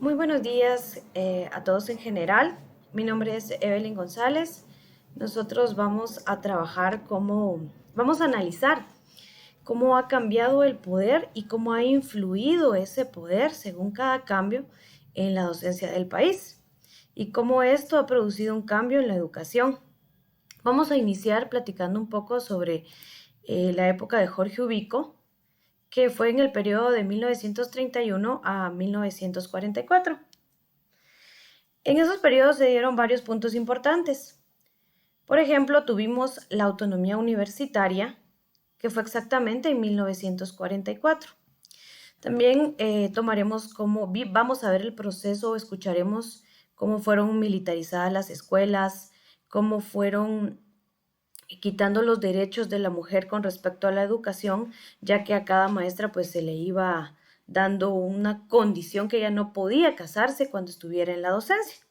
Muy buenos días a todos en general. Mi nombre es Evelyn González. Nosotros vamos a vamos a analizar cómo ha cambiado el poder y cómo ha influido ese poder según cada cambio en la docencia del país y cómo esto ha producido un cambio en la educación. Vamos a iniciar platicando un poco sobre la época de Jorge Ubico, que fue en el periodo de 1931 a 1944. En esos periodos se dieron varios puntos importantes. Por ejemplo, tuvimos la autonomía universitaria, que fue exactamente en 1944. También vamos a ver el proceso, escucharemos cómo fueron militarizadas las escuelas, cómo fueron quitando los derechos de la mujer con respecto a la educación, ya que a cada maestra pues se le iba dando una condición que ella no podía casarse cuando estuviera en la docencia.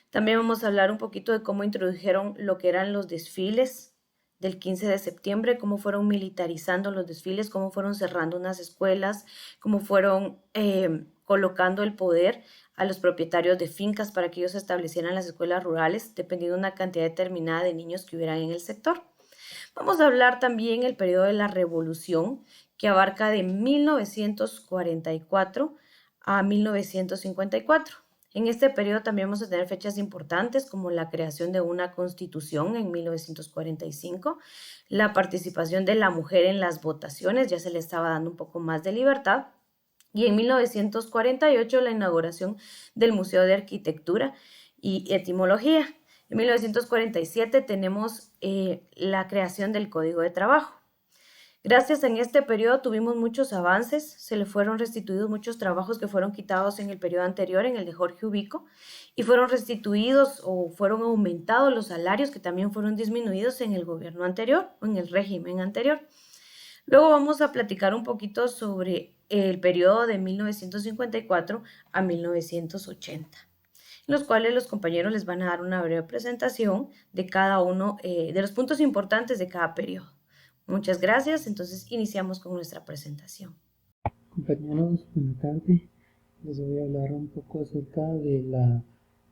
También vamos a hablar un poquito de cómo introdujeron lo que eran los desfiles del 15 de septiembre, cómo fueron militarizando los desfiles, cómo fueron cerrando unas escuelas, cómo fueron colocando el poder a los propietarios de fincas para que ellos establecieran las escuelas rurales, dependiendo de una cantidad determinada de niños que hubieran en el sector. Vamos a hablar también del periodo de la Revolución, que abarca de 1944 a 1954. En este periodo también vamos a tener fechas importantes como la creación de una constitución en 1945, la participación de la mujer en las votaciones, ya se le estaba dando un poco más de libertad, y en 1948 la inauguración del Museo de Arquitectura y Etimología. En 1947 tenemos la creación del Código de Trabajo. Gracias en este periodo tuvimos muchos avances, se le fueron restituidos muchos trabajos que fueron quitados en el periodo anterior, en el de Jorge Ubico, y fueron restituidos o fueron aumentados los salarios que también fueron disminuidos en el gobierno anterior o en el régimen anterior. Luego vamos a platicar un poquito sobre el periodo de 1954 a 1980, en los cuales los compañeros les van a dar una breve presentación de cada uno de los puntos importantes de cada periodo. Muchas gracias. Entonces iniciamos con nuestra presentación. Compañeros, buenas tardes. Les voy a hablar un poco acerca de la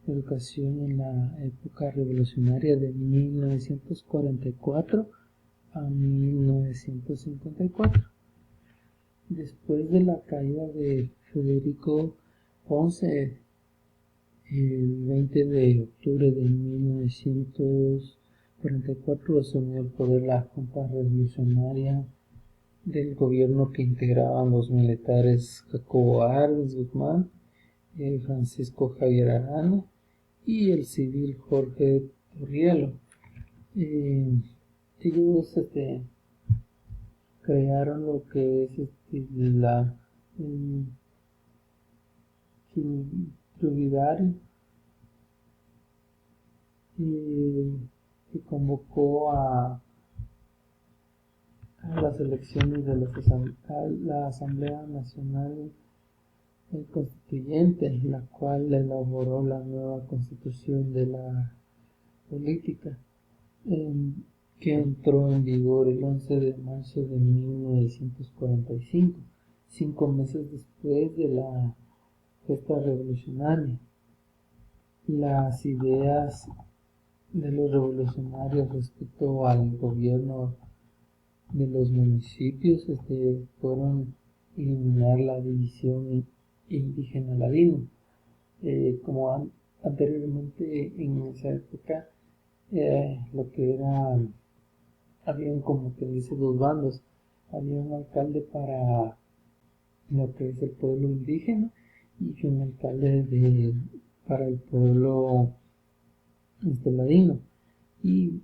educación en la época revolucionaria de 1944 a 1954. Después de la caída de Federico Ponce, el 20 de octubre de 1944 asumió el poder la Junta Revolucionaria del gobierno que integraban los militares Jacobo Arbenz Guzmán, Francisco Javier Arana y el civil Jorge Torrielo. Ellos crearon lo que es la Trividario, que convocó a las elecciones de la Asamblea Nacional Constituyente, la cual elaboró la nueva constitución de la política, que entró en vigor el 11 de marzo de 1945, 5 meses después de la gesta revolucionaria. Las ideas de los revolucionarios respecto al gobierno de los municipios fueron eliminar la división indígena ladino. Como anteriormente en esa época, lo que era, habían como que dice dos bandos, había un alcalde para lo que es el pueblo indígena y un alcalde para el pueblo ladino, y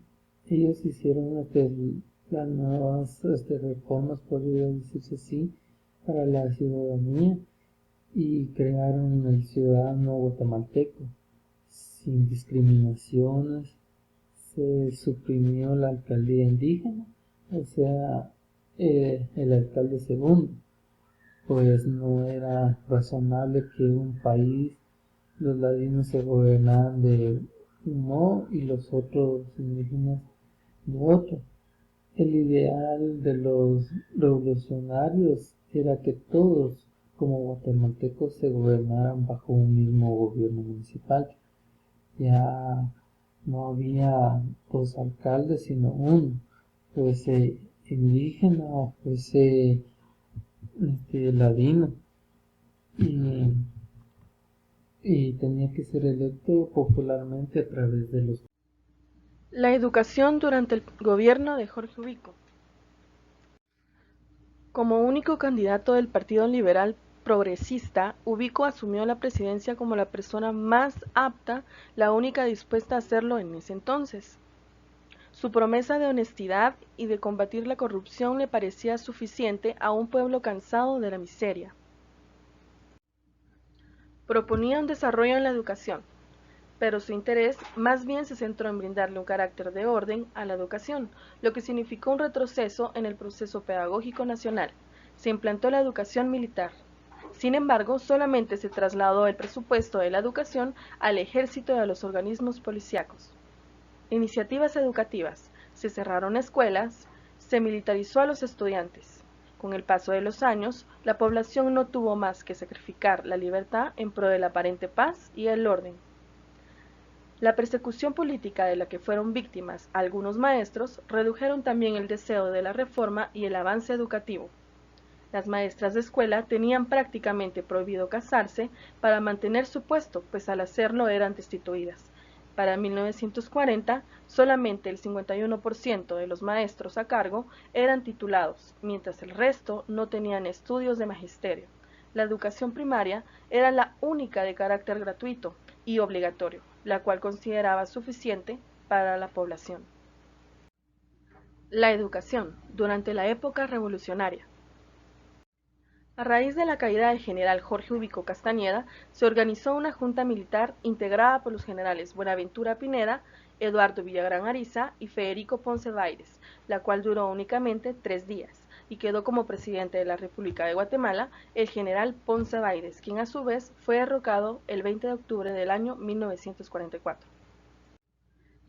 ellos hicieron las nuevas reformas, podría decirse así, para la ciudadanía, y crearon el ciudadano guatemalteco sin discriminaciones. Se suprimió la alcaldía indígena, o sea, el alcalde segundo, pues no era razonable que un país, los ladinos se gobernaran de un modo y los otros indígenas de otro. El ideal de los revolucionarios era que todos como guatemaltecos se gobernaran bajo un mismo gobierno municipal. Ya no había dos alcaldes, sino uno, fuese indígena o fuese ladino, y, y tenía que ser electo popularmente a través de los... La educación durante el gobierno de Jorge Ubico. Como único candidato del Partido Liberal Progresista, Ubico asumió la presidencia como la persona más apta, la única dispuesta a hacerlo en ese entonces. Su promesa de honestidad y de combatir la corrupción le parecía suficiente a un pueblo cansado de la miseria. Proponía un desarrollo en la educación, pero su interés más bien se centró en brindarle un carácter de orden a la educación, lo que significó un retroceso en el proceso pedagógico nacional. Se implantó la educación militar. Sin embargo, solamente se trasladó el presupuesto de la educación al ejército y a los organismos policíacos. Iniciativas educativas. Se cerraron escuelas, se militarizó a los estudiantes. Con el paso de los años, la población no tuvo más que sacrificar la libertad en pro de la aparente paz y el orden. La persecución política de la que fueron víctimas algunos maestros redujeron también el deseo de la reforma y el avance educativo. Las maestras de escuela tenían prácticamente prohibido casarse para mantener su puesto, pues al hacerlo eran destituidas. Para 1940, solamente el 51% de los maestros a cargo eran titulados, mientras el resto no tenían estudios de magisterio. La educación primaria era la única de carácter gratuito y obligatorio, la cual consideraba suficiente para la población. La educación durante la época revolucionaria. A raíz de la caída del general Jorge Ubico Castañeda, se organizó una junta militar integrada por los generales Buenaventura Pineda, Eduardo Villagrán Ariza y Federico Ponce Báides, la cual duró únicamente 3 días, y quedó como presidente de la República de Guatemala el general Ponce Báides, quien a su vez fue derrocado el 20 de octubre del año 1944.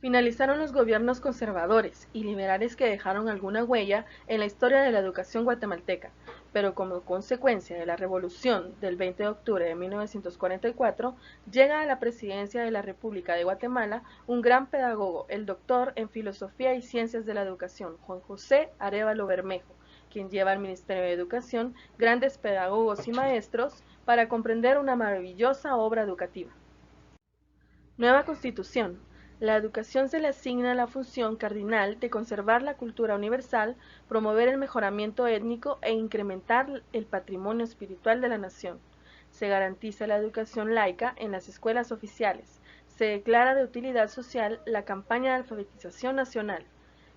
Finalizaron los gobiernos conservadores y liberales que dejaron alguna huella en la historia de la educación guatemalteca, pero como consecuencia de la revolución del 20 de octubre de 1944, llega a la presidencia de la República de Guatemala un gran pedagogo, el doctor en Filosofía y Ciencias de la Educación, Juan José Arévalo Bermejo, quien lleva al Ministerio de Educación grandes pedagogos y maestros para comprender una maravillosa obra educativa. Nueva Constitución. La educación se le asigna la función cardinal de conservar la cultura universal, promover el mejoramiento étnico e incrementar el patrimonio espiritual de la nación. Se garantiza la educación laica en las escuelas oficiales. Se declara de utilidad social la campaña de alfabetización nacional.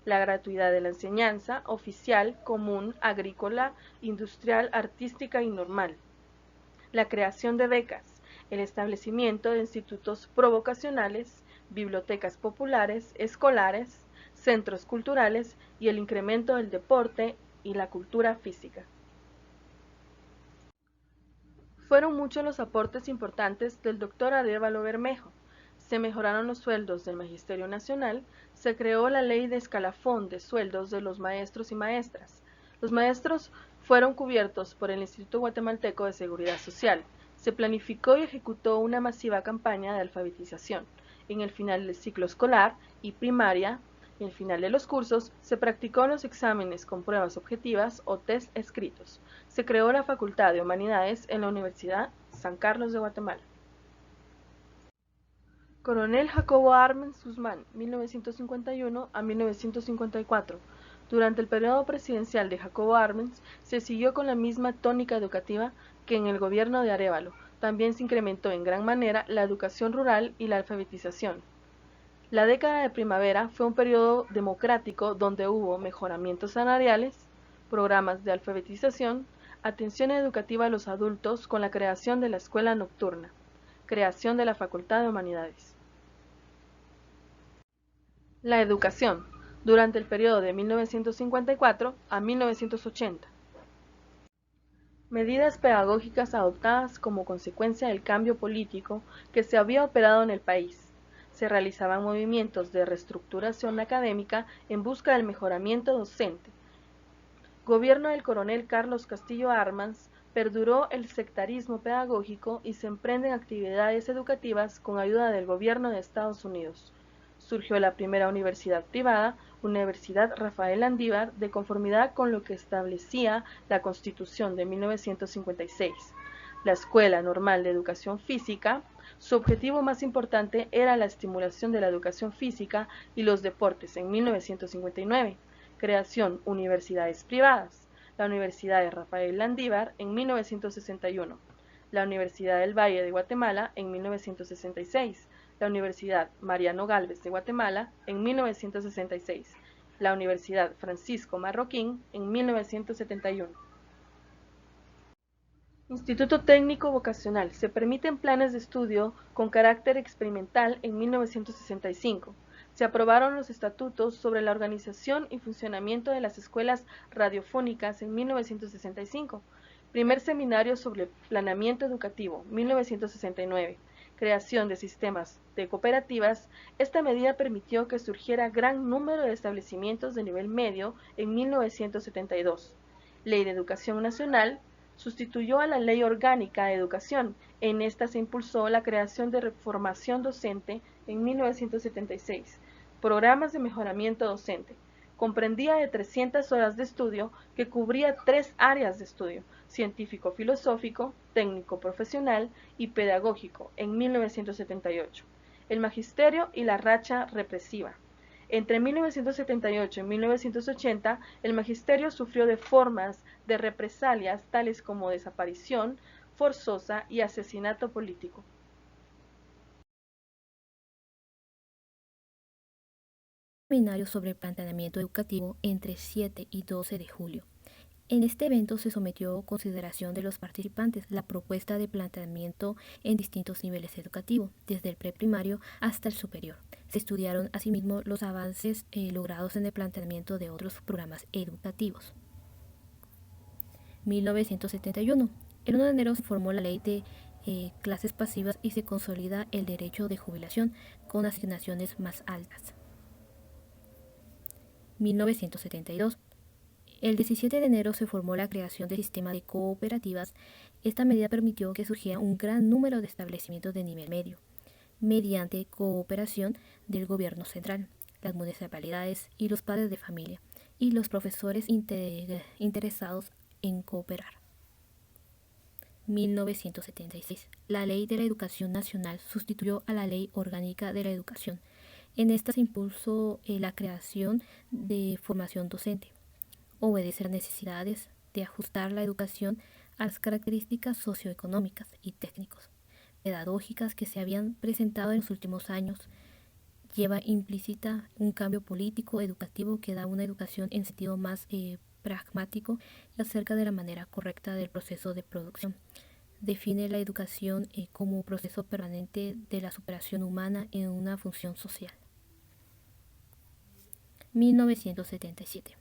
La gratuidad de la enseñanza oficial, común, agrícola, industrial, artística y normal. La creación de becas, el establecimiento de institutos provocacionales, bibliotecas populares, escolares, centros culturales y el incremento del deporte y la cultura física. Fueron muchos los aportes importantes del doctor Arévalo Bermejo. Se mejoraron los sueldos del Magisterio Nacional, se creó la ley de escalafón de sueldos de los maestros y maestras. Los maestros fueron cubiertos por el Instituto Guatemalteco de Seguridad Social. Se planificó y ejecutó una masiva campaña de alfabetización. En el final del ciclo escolar y primaria, en el final de los cursos, se practicó los exámenes con pruebas objetivas o test escritos. Se creó la Facultad de Humanidades en la Universidad San Carlos de Guatemala. Coronel Jacobo Arbenz Guzmán, 1951 a 1954. Durante el periodo presidencial de Jacobo Arbenz se siguió con la misma tónica educativa que en el gobierno de Arévalo. También se incrementó en gran manera la educación rural y la alfabetización. La década de primavera fue un periodo democrático donde hubo mejoramientos salariales, programas de alfabetización, atención educativa a los adultos con la creación de la escuela nocturna, creación de la Facultad de Humanidades. La educación, durante el periodo de 1954 a 1980. Medidas pedagógicas adoptadas como consecuencia del cambio político que se había operado en el país. Se realizaban movimientos de reestructuración académica en busca del mejoramiento docente. Gobierno del coronel Carlos Castillo Armas Perduró el sectarismo pedagógico y se emprenden actividades educativas con ayuda del gobierno de Estados Unidos. Surgió la primera universidad privada, Universidad Rafael Landívar, de conformidad con lo que establecía la Constitución de 1956. La Escuela Normal de Educación Física, su objetivo más importante era la estimulación de la educación física y los deportes en 1959. Creación universidades privadas. La Universidad de Rafael Landívar en 1961, la Universidad del Valle de Guatemala en 1966, la Universidad Mariano Gálvez de Guatemala en 1966, la Universidad Francisco Marroquín en 1971. Instituto Técnico Vocacional. Se permiten planes de estudio con carácter experimental en 1965. Se aprobaron los estatutos sobre la organización y funcionamiento de las escuelas radiofónicas en 1965. Primer seminario sobre planeamiento educativo, 1969. Creación de sistemas de cooperativas. Esta medida permitió que surgiera gran número de establecimientos de nivel medio en 1972. Ley de Educación Nacional. Sustituyó a la Ley Orgánica de Educación. En esta se impulsó la creación de formación docente en 1976. Programas de mejoramiento docente. Comprendía de 300 horas de estudio que cubría 3 áreas de estudio: científico-filosófico, técnico-profesional y pedagógico en 1978. El magisterio y la racha represiva. Entre 1978 y 1980, el magisterio sufrió de formas de represalias tales como desaparición forzosa y asesinato político. Seminario sobre planteamiento educativo entre 7 y 12 de julio. En este evento se sometió a consideración de los participantes la propuesta de planteamiento en distintos niveles educativos, desde el preprimario hasta el superior. Se estudiaron asimismo los avances logrados en el planteamiento de otros programas educativos. 1971. El 1 de enero se formó la ley de clases pasivas y se consolida el derecho de jubilación con asignaciones más altas. 1972. El 17 de enero se formó la creación del sistema de cooperativas. Esta medida permitió que surgiera un gran número de establecimientos de nivel medio, mediante cooperación del gobierno central, las municipalidades y los padres de familia, y los profesores interesados en cooperar. 1976. La Ley de la Educación Nacional sustituyó a la Ley Orgánica de la Educación. En esta se impulsó la creación de formación docente. Obedece las necesidades de ajustar la educación a las características socioeconómicas y técnicos, pedagógicas que se habían presentado en los últimos años. Lleva implícita un cambio político educativo que da una educación en sentido más pragmático y acerca de la manera correcta del proceso de producción. Define la educación como proceso permanente de la superación humana en una función social. 1977.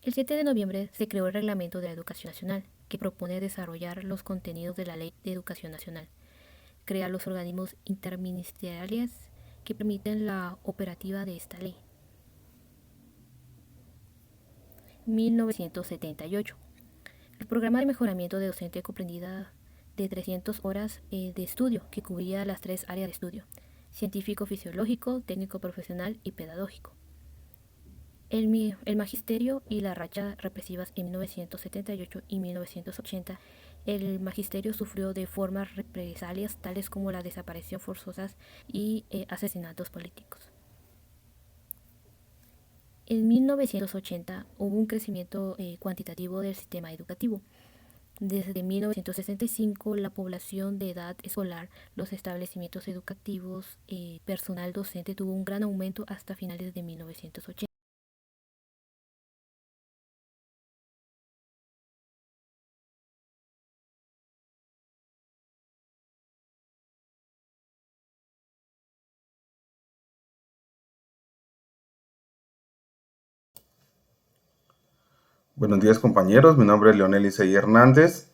El 7 de noviembre se creó el Reglamento de la Educación Nacional, que propone desarrollar los contenidos de la Ley de Educación Nacional. Crea los organismos interministeriales que permiten la operativa de esta ley. 1978. El programa de mejoramiento de docente comprendía de 300 horas de estudio que cubría las 3 áreas de estudio: científico-fisiológico, técnico-profesional y pedagógico. El magisterio y la racha represivas en 1978 y 1980. El magisterio sufrió de formas represalias tales como la desaparición forzosas y asesinatos políticos. En 1980 hubo un crecimiento cuantitativo del sistema educativo. Desde 1965, la población de edad escolar, los establecimientos educativos, personal docente tuvo un gran aumento hasta finales de 1980. Buenos días compañeros, mi nombre es Leonel Isaí Hernández.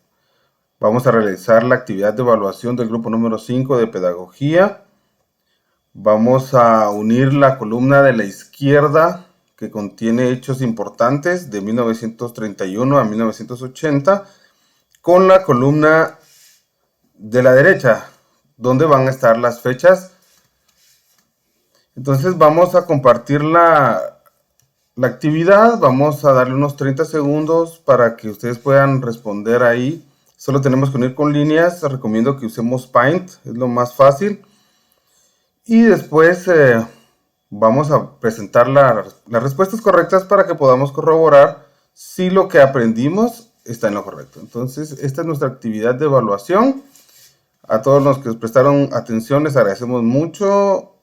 Vamos a realizar la actividad de evaluación del grupo número 5 de Pedagogía. Vamos a unir la columna de la izquierda que contiene hechos importantes de 1931 a 1980 con la columna de la derecha, donde van a estar las fechas. Entonces vamos a compartir la actividad, vamos a darle unos 30 segundos para que ustedes puedan responder ahí. Solo tenemos que unir con líneas, recomiendo que usemos Paint, es lo más fácil. Y después vamos a presentar las respuestas correctas para que podamos corroborar si lo que aprendimos está en lo correcto. Entonces, esta es nuestra actividad de evaluación. A todos los que prestaron atención les agradecemos mucho.